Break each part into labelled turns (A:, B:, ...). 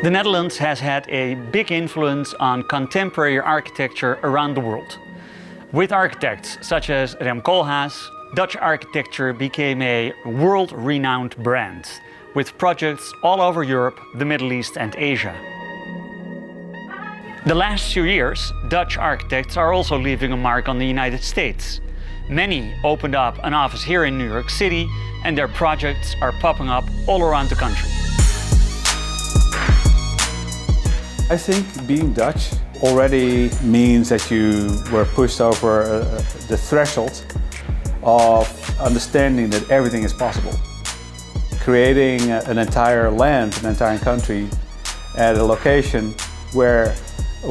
A: The Netherlands has had a big influence on contemporary architecture around the world. With architects such as Rem Koolhaas, Dutch architecture became a world-renowned brand, with projects all over Europe, the Middle East and Asia. The last few years, Dutch architects are also leaving a mark on the United States. Many opened up an office here in New York City, and their projects are popping up all around the country.
B: I think being Dutch already means that you were pushed over the threshold of understanding that everything is possible. Creating an entire land, an entire country at a location where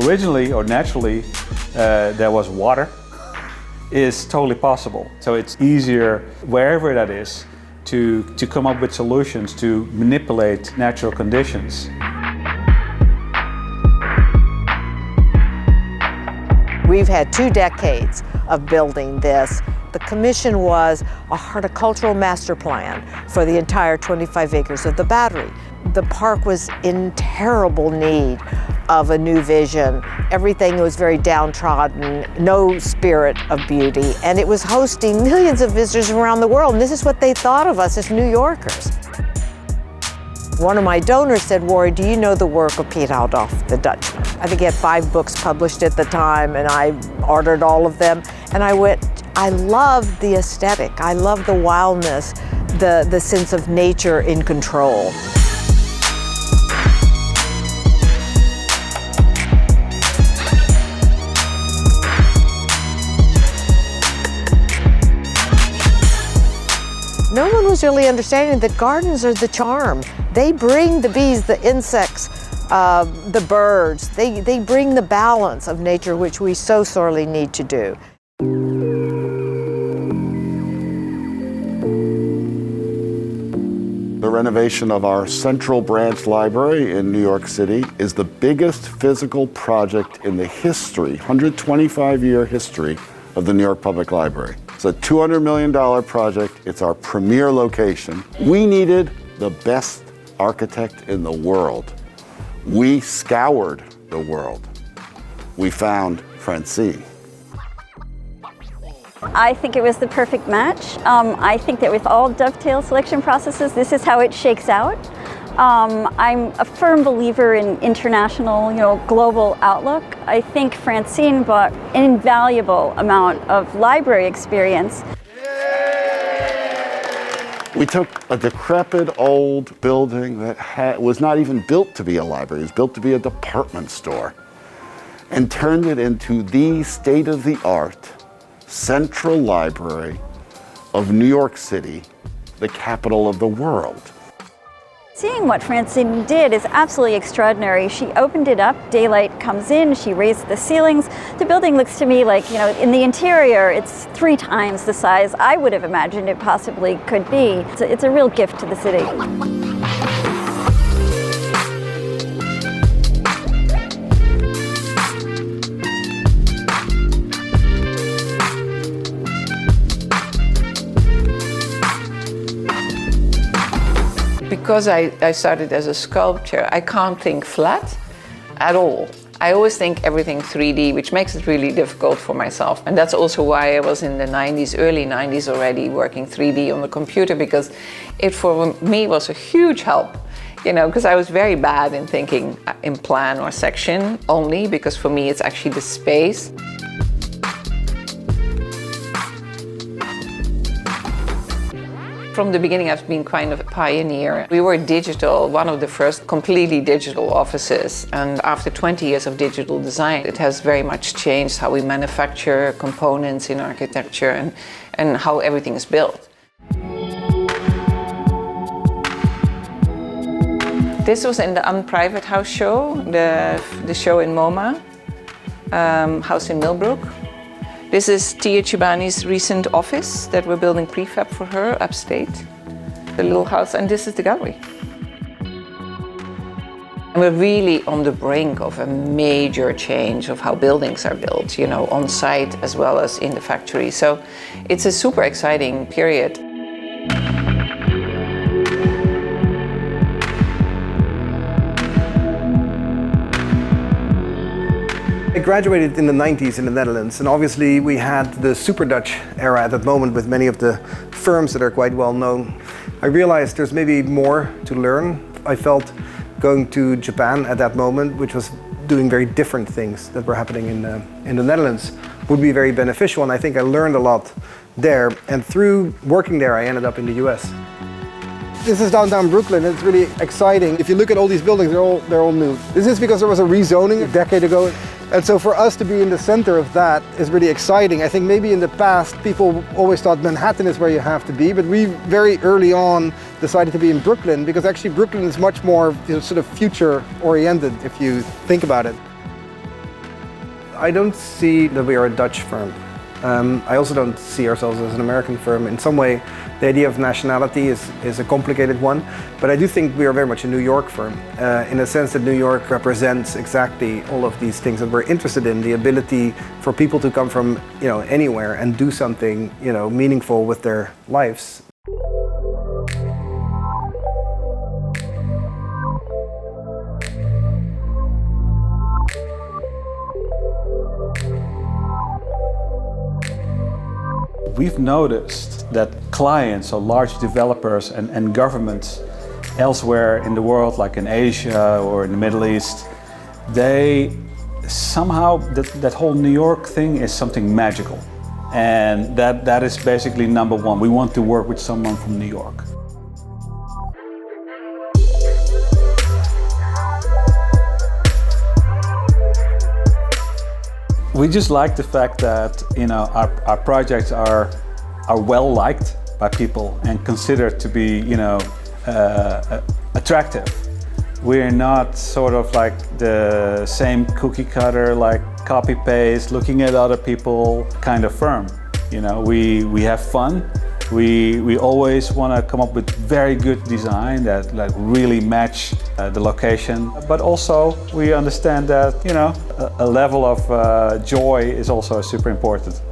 B: originally or naturally there was water is totally possible. So it's easier wherever that is to come up with solutions to manipulate natural conditions.
C: We've had 2 decades of building this. The commission was a horticultural master plan for the entire 25 acres of the Battery. The park was in terrible need of a new vision. Everything was very downtrodden, no spirit of beauty, and it was hosting millions of visitors around the world, and this is what they thought of us as New Yorkers. One of my donors said, "Warrie, do you know the work of Piet Oudolf, the Dutchman?" I think he had 5 books published at the time, and I ordered all of them, and I went, I love the aesthetic, I love the wildness, the sense of nature in control. No one was really understanding that gardens are the charm. They bring the bees, the insects, the birds. They bring the balance of nature, which we so sorely need to do.
D: The renovation of our Central Branch Library in New York City is the biggest physical project in the history, 125-year history of the New York Public Library. It's a $200 million project. It's our premier location. We needed the best architect in the world. We scoured the world. We found Francine.
E: I think it was the perfect match. I think that with all dovetail selection processes, this is how it shakes out. I'm a firm believer in international, global outlook. I think Francine brought an invaluable amount of library experience.
D: We took a decrepit old building that was not even built to be a library, it was built to be a department store, and turned it into the state-of-the-art Central Library of New York City, the capital of the world.
E: Seeing what Francine did is absolutely extraordinary. She opened it up, daylight comes in, she raised the ceilings. The building looks to me like, in the interior, it's 3 times the size I would have imagined it possibly could be. It's a real gift to the city.
F: Because I started as a sculptor, I can't think flat at all. I always think everything 3D, which makes it really difficult for myself. And that's also why I was in the 90s, early 90s already, working 3D on the computer, because it for me was a huge help. Because I was very bad in thinking in plan or section only, because for me it's actually the space. From the beginning, I've been kind of a pioneer. We were digital, one of the first completely digital offices. And after 20 years of digital design, it has very much changed how we manufacture components in architecture and how everything is built. This was in the Unprivate House show, the show in MoMA, house in Millbrook. This is Tia Chibani's recent office that we're building prefab for her upstate, the little house, and this is the gallery. And we're really on the brink of a major change of how buildings are built, on site as well as in the factory. So it's a super exciting period.
G: graduated in the 90s in the Netherlands, and obviously we had the super Dutch era at that moment with many of the firms that are quite well known. I realized there's maybe more to learn. I felt going to Japan at that moment, which was doing very different things that were happening in the Netherlands, would be very beneficial, and I think I learned a lot there, and through working there I ended up in the US. This is downtown Brooklyn. It's really exciting. If you look at all these buildings, they're all new. This is because there was a rezoning a decade ago. And so for us to be in the center of that is really exciting. I think maybe in the past, people always thought Manhattan is where you have to be, but we very early on decided to be in Brooklyn because actually Brooklyn is much more sort of future oriented if you think about it. I don't see that we are a Dutch firm. I also don't see ourselves as an American firm. In some way, the idea of nationality is a complicated one, but I do think we are very much a New York firm, in a sense that New York represents exactly all of these things that we're interested in, the ability for people to come from anywhere and do something meaningful with their lives.
B: We've noticed that clients or large developers and governments elsewhere in the world, like in Asia or in the Middle East, they somehow, that whole New York thing is something magical. And that is basically number one. We want to work with someone from New York. We just like the fact that our projects are well liked by people and considered to be attractive. We're not sort of like the same cookie cutter, like copy paste, looking at other people kind of firm. We have fun. We always want to come up with very good design that really match the location. But also we understand that a level of joy is also super important.